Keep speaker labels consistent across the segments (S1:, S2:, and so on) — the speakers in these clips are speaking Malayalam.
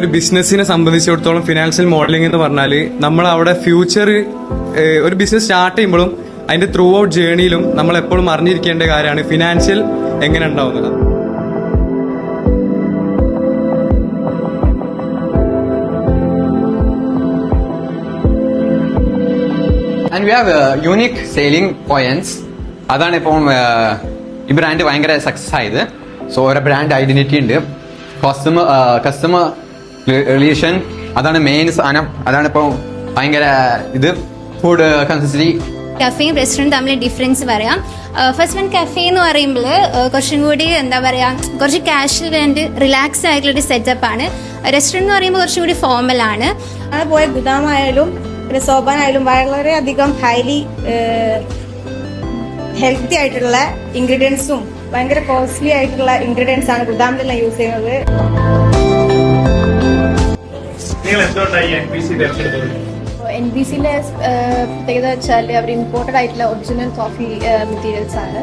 S1: ഒരു ബിസിനസിനെ സംബന്ധിച്ചിടത്തോളം ഫിനാൻഷ്യൽ മോഡലിംഗ് എന്ന് പറഞ്ഞാൽ നമ്മൾ അവിടെ ഫ്യൂച്ചർ ഒരു ബിസിനസ് സ്റ്റാർട്ട് ചെയ്യുമ്പോഴും അതിന്റെ ത്രൂ ഔട്ട് ജേണിയിലും നമ്മൾ എപ്പോഴും അറിഞ്ഞിരിക്കേണ്ട കാര്യമാണ് ഫിനാൻഷ്യൽ എങ്ങനെ ഉണ്ടാവുന്നത്.
S2: And we have unique selling points. അതാണ് ഇപ്പം ഈ ബ്രാൻഡ് ഭയങ്കര സക്സസ് ആയത്. സോ ഒരു ബ്രാൻഡ് ഐഡന്റിറ്റി ഉണ്ട്, കസ്റ്റമർ റിലേഷൻ, അതാണ് മെയിൻ സാധനം. അതാണ് ഇപ്പം ഭയങ്കര ഇത് ഫുഡ് കൺസിസ്റ്റൻസി.
S3: കഫേയും റെസ്റ്റോറൻറ്റ് തമ്മിൽ ഡിഫറൻസ് പറയാം. ഫസ്റ്റ് വൺ കഫേ എന്ന് പറയുമ്പോൾ കുറച്ചും കൂടി എന്താ പറയുക, കുറച്ച് കാഷ്വൽ ആൻഡ് റിലാക്സ് ആയിട്ടുള്ളൊരു സെറ്റപ്പാണ്. റെസ്റ്റോറൻറ്റ് എന്ന് പറയുമ്പോൾ കുറച്ചും കൂടി ഫോർമലാണ്.
S4: അങ്ങനെ പോയ ഗുദാമായാലും പിന്നെ സോബാനായാലും വളരെയധികം ഹൈലി ഹെൽത്തി ആയിട്ടുള്ള ഇൻഗ്രീഡിയൻസും ഭയങ്കര കോസ്റ്റ്ലി ആയിട്ടുള്ള ഇൻഗ്രീഡിയൻസ് ആണ് ഗുദാമിലെല്ലാം യൂസ് ചെയ്യുന്നത്.
S5: NBCയിലെ പ്രത്യേകത വെച്ചാൽ അവർ ഇമ്പോർട്ടഡ് ആയിട്ടുള്ള ഒറിജിനൽ കോഫി മെറ്റീരിയൽസ് ആണ്.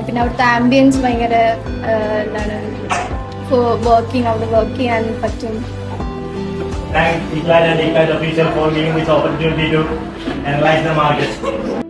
S5: പിന്നെ അവിടുത്തെ ആംബിയൻസ് ഭയങ്കര എന്താണ് വർക്കിംഗ്, അവിടെ വർക്ക് ചെയ്യാൻ പറ്റും.
S6: Thank Eclat and Eclat official for giving this opportunity to analyze the market.